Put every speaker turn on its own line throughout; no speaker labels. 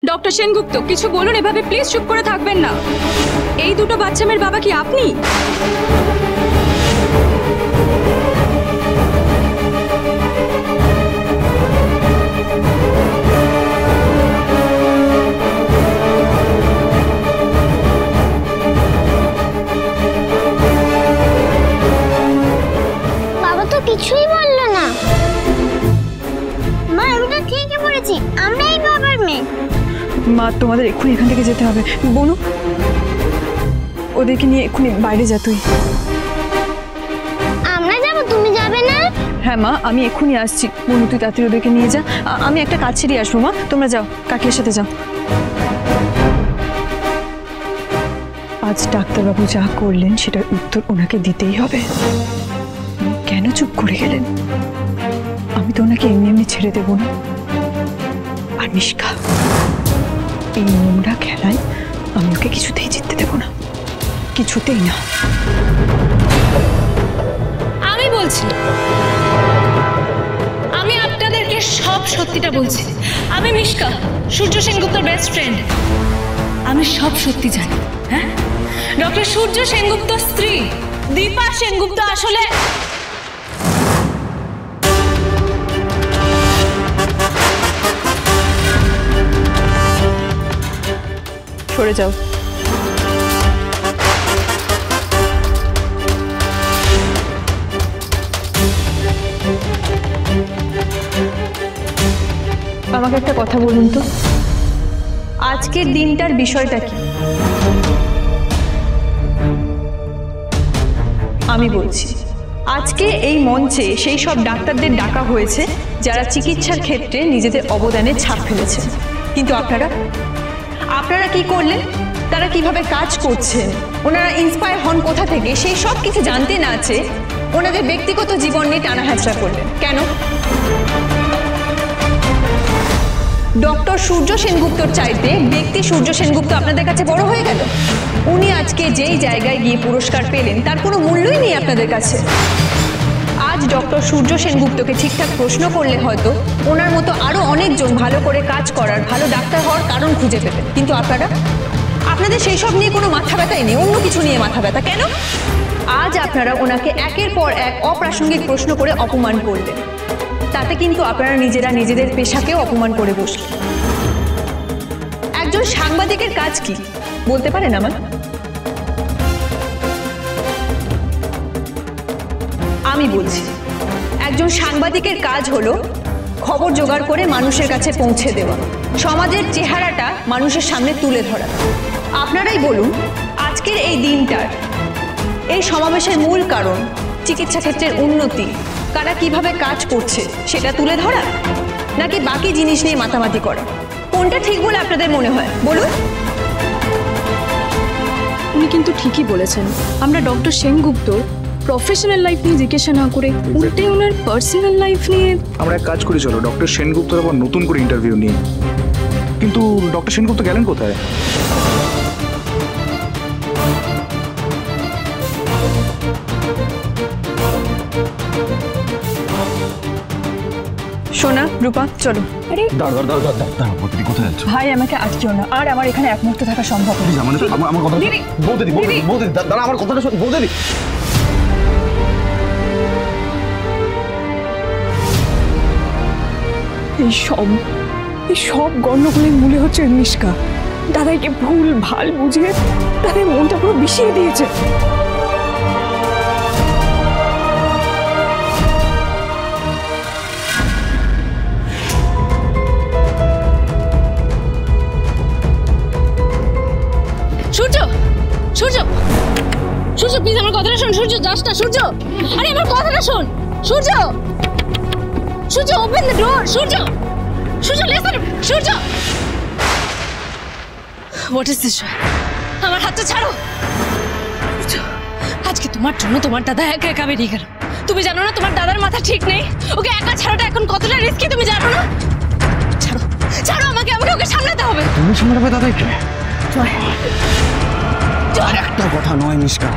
Doctor Sengupta কিছু বলুন, এভাবে প্লিজ চুপ করে থাকবেন না। এই দুটো বাচ্চা মেয়ের বাবা কি আপনি?
বাবা তো কিছুই বললো না। মা আমি তো ঠিকই বলেছি, আমরা এই বাবার মেয়ে।
মা তোমাদের এক্ষুনি এখান থেকে যেতে হবে। বনু ওদেরকে নিয়ে এক্ষুনি বাইরে যা তুই।
আমরা যাবো, তুমি যাবে না?
হ্যাঁ মা, আমি এক্ষুনি আসছি। বনু তুই তাড়াতাড়ি ওদেরকে নিয়ে যা। আমি একটা কাজ ছেড়ে আসবো। মা তোমরা যাও, কাকির সাথে যাও। আজ ডাক্তারবাবু যা করলেন সেটার উত্তর ওনাকে দিতেই হবে। কেন চুপ করে গেলেন? আমি তো ওনাকে এমনি এমনি ছেড়ে দেবো না। আর নিষ্কা, এই নোংরা খেলায় আমি ওকে কিছুতেই জিততে দেবো না, কিছুতেই না।
আমি বলছি, আমি আপনাদেরকে সব সত্যিটা বলছি। আমি মিষ্কা, সূর্য সেনগুপ্তর বেস্ট ফ্রেন্ড। আমি সব সত্যি জানি। হ্যাঁ, ডক্টর সূর্য সেনগুপ্তর স্ত্রী দীপা সেনগুপ্ত আসলে
সরে যাও। আমাকে একটা কথা বলুন তো, আজকের দিনটার বিষয়টা কি? আমি বলছি, আজকে এই মঞ্চে সেই সব ডাক্তারদের ডাকা হয়েছে যারা চিকিৎসার ক্ষেত্রে নিজেদের অবদানে ছাপ ফেলেছে। কিন্তু আপনারা কি করলেন? তারা কিভাবে কাজ করছেন, ওনারা ইন্সপায়ার হন কোথা থেকে, সেই সব কিছু জানতে না আছে ওনাদের ব্যক্তিগত জীবন নিয়ে টানা হ্যাচড়া করলেন। কেন? ডক্টর সূর্য সেনগুপ্তর চাইতে ব্যক্তি সূর্য সেনগুপ্ত আপনাদের কাছে বড় হয়ে গেল। উনি আজকে যেই জায়গায় গিয়ে পুরস্কার পেলেন তার কোনো মূল্যই নেই আপনাদের কাছে। আজ ডক্টর সূর্য সেনগুপ্তকে ঠিকঠাক প্রশ্ন করলে হয়তো ওনার মতো আরো অনেকজন ভালো করে কাজ করার, ভালো ডাক্তার হওয়ার কারণ খুঁজে পেতেন। কিন্তু আপনাদের সেই সব নিয়ে কোনো মাথা ব্যথাই নেই, অন্য কিছু নিয়ে মাথা ব্যথা। কেন? আজ আপনারা ওনাকে একের পর এক অপ্রাসঙ্গিক প্রশ্ন করে অপমান করলেন। তাতে কিন্তু আপনারা নিজেরা নিজেদের পেশাকেও অপমান করে বসলেন। একজন সাংবাদিকের কাজ কি বলতে পারেন আমার? আমি বলছি, একজন সাংবাদিকের কাজ হলো খবর জোগাড় করে মানুষের কাছে পৌঁছে দেওয়া, সমাজের চেহারাটা মানুষের সামনে তুলে ধরা। আপনারাই বলুন, আজকের এই দিনটার, এই সমাবেশের মূল কারণ চিকিৎসা ক্ষেত্রের উন্নতি, কারা কিভাবে কাজ করছে সেটা তুলে ধরা, নাকি বাকি জিনিস নিয়ে মাতামাতি করা? কোনটা ঠিক বলে আপনাদের মনে হয় বলুন?
উনি কিন্তু ঠিকই বলেছেন। আমরা ডক্টর সেনগুপ্ত প্রফেশনাল লাইফ নিয়ে জিজ্ঞাসা না করে উল্টে ওনার পার্সোনাল লাইফ নিয়ে
আমরা এক কাজ করি, চলো ডক্টর সেনগুপ্তর আবার নতুন করে ইন্টারভিউ নিয়ে। কিন্তু ডক্টর সেনগুপ্ত গেলেন কোথায়?
সোনা, রূপা, চলো।
আরে
কোথায় যাচ্ছ?
ভাই আমাকে আটকেও না, আর আমার এখানে এক মুহূর্ত থাকা সম্ভব না।
আমার কথা দাঁড়া, আমার কথাটা শোন। বৌদি,
এই সব গণ্ডগোলের মূলে হচ্ছে নিষ্কা। দাদাইকে ভুল ভাল বুঝিয়ে তাদের মনটা পুরো বিষিয়ে দিয়েছে।
সূর্য প্লিজ আমার কথাটা শোন। সূর্য যাস না। সূর্য, আরে আমার কথাটা শোন। Surya open the door. Surya listen. Surya, what is this? আমার হাতটা ছাড়ো। আজকে তোমার জন্য তোমার দাদা একা একা বেরিয়ে গেল। তুমি জানো না তোমার দাদার মাথা ঠিক নেই? ওকে একা ছাড়াটা এখন কতটা রিস্কি তুমি জানো না? ছাড়ো আমাকে ওকে সামলাতে হবে।
তুমি সামলাবে দাদাইকে? আর একটা কথা নয় নিষ্কা,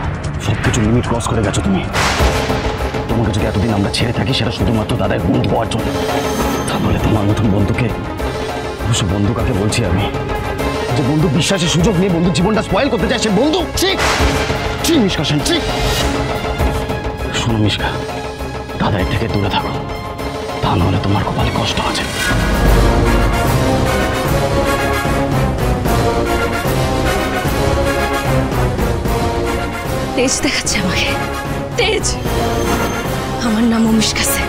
সবকিছু লিমিট ক্রস করে গেছো তুমি। তোমাকে যদি এতদিন আমরা ছেড়ে থাকি সেটা শুধুমাত্র দাদার বন্ধু হওয়ার জন্য। তাহলে তোমার মতন বন্ধুকে অবশ্য বন্ধু কাকে বলছি আমি, যে বন্ধু বিশ্বাসের সুযোগ নিয়ে বন্ধু জীবনটা স্পয়েল করতে চায়, সে বন্ধু ঠিক ঠিক মিশকা সেন ঠিক। শোনো মিশকা, দাদার থেকে দূরে থাকো, তা নাহলে তোমার কপালে কষ্ট আছে।
তেজ দেখাচ্ছে আমাকে, তেজ। আমার নাম মিশকা সেন।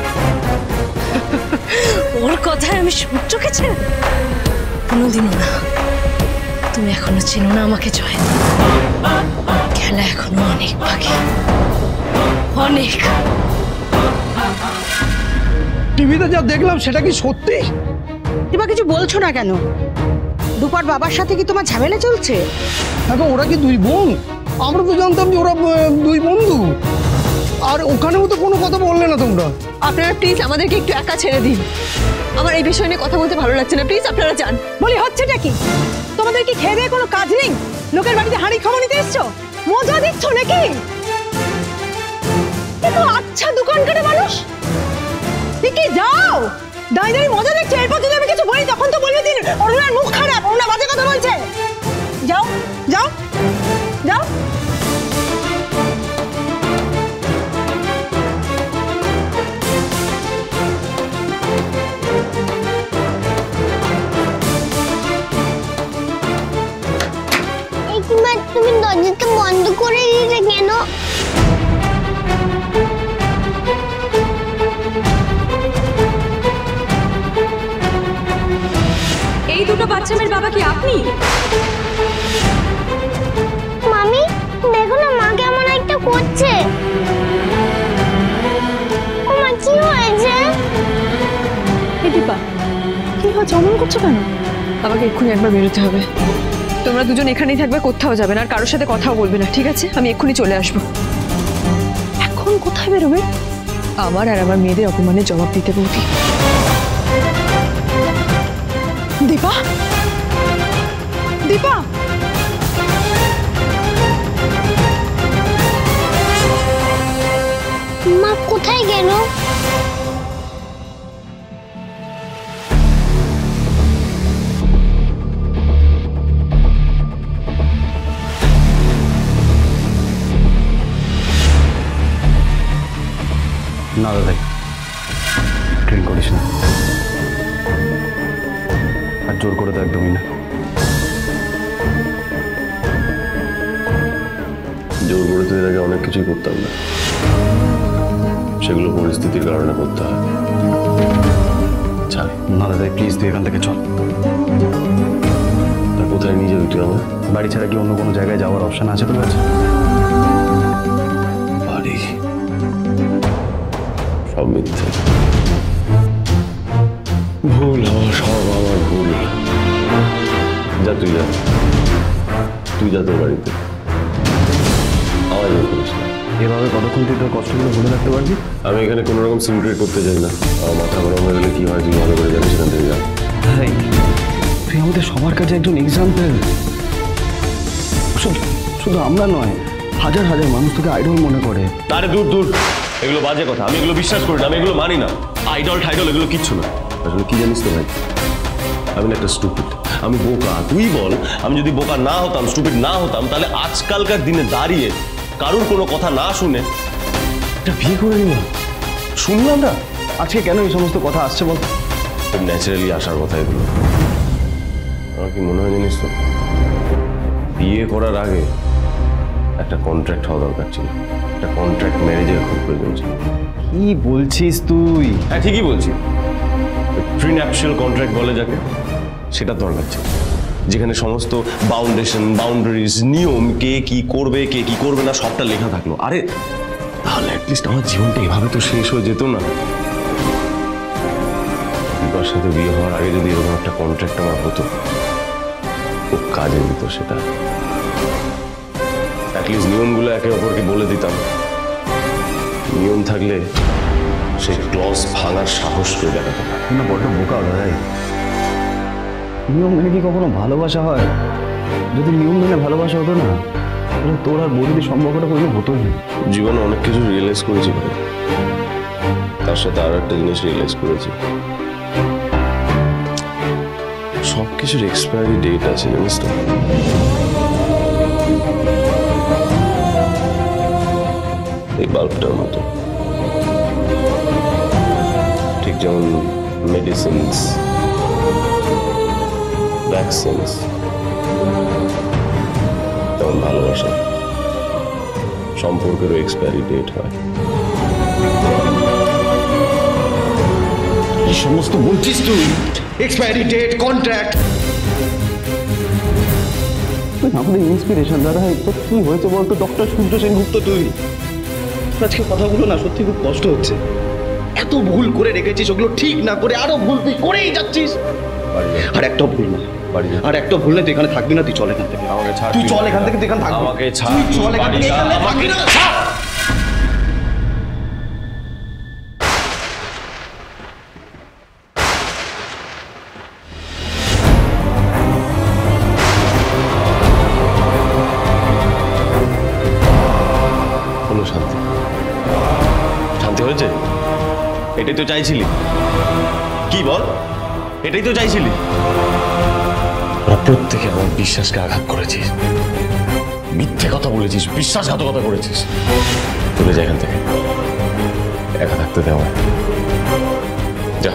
ওর কথায় আমি সূর্য চোখে কোনোদিনও না। তুমি এখনো চেনো না আমাকে জয়। খেলা এখনো অনেক বাকি, অনেক।
টিভিতে যা দেখলাম সেটা কি সত্যি?
এবার কিছু বলছো না কেন? রূপার বাবার সাথে কি তোমার ঝামেলা চলছে?
দেখো, ওরা কি দুই বোন? আমরা তো জানতাম যে ওরা দুই বন্ধু। আর ওখানেও তো কোনো কথা বললে না তোমরা।
আপনারা প্লিজ আমাদেরকে একটু একা ছেড়ে দিন। আমার এই বিষয় নিয়ে কথা বলতে ভালো লাগছে না, প্লিজ আপনারা যান।
বলি হচ্ছেটা কি? তোমাদের কি খেয়ে দিয়ে কোনো কাজ নেই? লোকের বাড়িতে হাঁড়ি খাওয়া নিতে এসছো? মজা দিচ্ছ নাকি? তো আচ্ছা দোকান কাটে মানুষ কি যাও দাঁড়িয়ে দাঁড়িয়ে মজা দেখছো। এরপর যদি আমি কিছু বলি তখন তো বলবে দিন অরুণার মুখ খারাপ, অরুণা বাজে কথা বলছে। যাও যাও যাও।
একবার তুমি দরজাটা বন্ধ করে দিলে কেন?
এই দুটো বাচ্চা মেয়ের বাবা কি আপনি?
মামি দেখো না, মা কেমন একটা করছে। মা কি হয়েছে?
দীপা, কি হয়েছে? অমন করছো কেন? আমাকে এক্ষুনি একবার বেরোতে হবে। তোমরা দুজন এখানেই থাকবে, কোথাও যাবে না, আর কারোর সাথে কথাও বলবে না, ঠিক আছে? আমি এক্ষুনি চলে আসবো। এখন কোথায় বেরোবে? আমার আর আমার মেয়েদের অপমানের জবাব দিতে বৌদি।
দীপা, দীপা,
মা কোথায় গেল?
না দাদাই, ড্রিঙ্ক করিস না, আর জোর করে তো একদমই না।
জোর করে তো এর আগে অনেক কিছুই করতাম না, সেগুলো পরিস্থিতির কারণে করতে হয়। ছাড়
না দাদাই প্লিজ, তুই এখান থেকে চল।
তা কোথায় নিয়ে যাবি তুই আমার?
বাড়ি ছাড়া কি অন্য কোনো জায়গায় যাওয়ার অপশন আছে তোর কাছে?
বাড়ি? সব মিথ্যে, ভুল আমার, সব আমার ভুল। যা তুই যা, তুই যা তোর বাড়িতে, আওয়াজ করিস না।
এভাবে কতক্ষণ তুই তোর কষ্টগুলো ভুলে রাখতে পারবি?
আমি এখানে কোনো রকম সিনক্রেট করতে চাই না। আমার মাথা গরম হয়ে গেলে কি হয় তুই ভালো করে জানিস, সেখান থেকে যা।
ভাই, তুই আমাদের সবার কাছে একজন এক্সাম্পল। শুধু আমরা নয়, হাজার হাজার মানুষ তোকে আইডল মনে করে।
আরে দূর দূর, এগুলো বাজে কথা, আমি এগুলো বিশ্বাস করি না, আমি এগুলো মানি না। আইডল টাইডল এগুলো কিচ্ছু না। আসলে কি জানিস তো ভাই, আমি না একটা স্টুপিড, আমি বোকা। তুই বল, আমি যদি বোকা না হতাম, স্টুপিড না হতাম, তাহলে আজকালকার দিনে দাঁড়িয়ে কারোর কোনো কথা না শুনে একটা বিয়ে করে নিলাম। শুনলাম না
আজকে কেন এই সমস্ত কথা আসছে বল?
ন্যাচারালি আসার কথা এগুলো। আমার কি মনে হয় জানিস তো, বিয়ে করার আগে একটা কন্ট্রাক্ট হওয়া দরকার ছিল, একটা কন্ট্রাক্ট ম্যারেজের খুব প্রয়োজন ছিল।
কি বলছিস তুই?
হ্যাঁ ঠিকই বলছি, প্রিন্যাপশিয়াল কন্ট্রাক্ট বলে যাকে, সেটা দরকার ছিল, যেখানে সমস্ত বাউন্ডারিজ, নিয়ম, কে কি করবে কে কি করবে না সবটা লেখা থাকলো। আরে তাহলে অ্যাটলিস্ট আমার জীবনটা এভাবে তো শেষ হয়ে যেত না। বিবাহের সাথে বিয়ে হওয়ার আগে যদি এরকম একটা কন্ট্রাক্ট আমার হতো, খুব কাজে দিত সেটা। অ্যাটলিস্ট নিয়মগুলো একে অপরকে বলে দিতাম। নিয়ম থাকলে সেই ক্লজ ভাঙার সাহস করে দেখাতে পারে।
না, বড্ড বোকা দাদাই। নিয়ম মেনে কি কখনো ভালোবাসা হয়? যদি নিয়ম মেনে ভালোবাসা হতো না, তাহলে তোর আর বৌদির সম্পর্কটা কোনো হতোই না।
জীবনে অনেক কিছু রিয়েলাইজ করেছি ভাই, তার সাথে আরো একটা জিনিস রিয়েলাইজ করেছি, সব কিছুর এক্সপায়ারি ডেট আছে, জানিস তো? এই বাল্বটার মতো, ঠিক যেমন মেডিসিনস, ভ্যাকসিনস, তেমন ভালোবাসা সম্পর্কেরও এক্সপায়ারি ডেট হয়।
এই সমস্ত বলছিস তুই? Expiry date, contract. আমাদের ইন্সপিরেশন দাদা, এটা কি হয়েছে বলতো? ডক্টর সূর্য সেনগুপ্ত তুই আজকে কথাগুলো না সত্যি খুব কষ্ট হচ্ছে। এত ভুল করে রেখেছিস, ওগুলো ঠিক না করে আরো ভুল তুই করেই যাচ্ছিস। আর একটা ভুল না, আর একটা ভুল না, তুই এখানে থাকবি না, তুই চল এখান থেকে।
আমাকে ছাড়,
তুই চল এখান থেকে, তুই এখানে থাকবি।
আমাকে ছাড়,
তুই চল এখান থেকে, এখানে থাকবি না।
হলো শান্তি, শান্তি হয়েছে? এটাই তো চাইছিলি, কি বল? এটাই তো চাইছিলি। প্রত্যেকে আমার বিশ্বাসকে আঘাত করেছিস, মিথ্যে কথা বলেছিস, বিশ্বাসঘাতকতা করেছিস। চলে যা এখান থেকে, একা থাকতে দে আমায়, যা।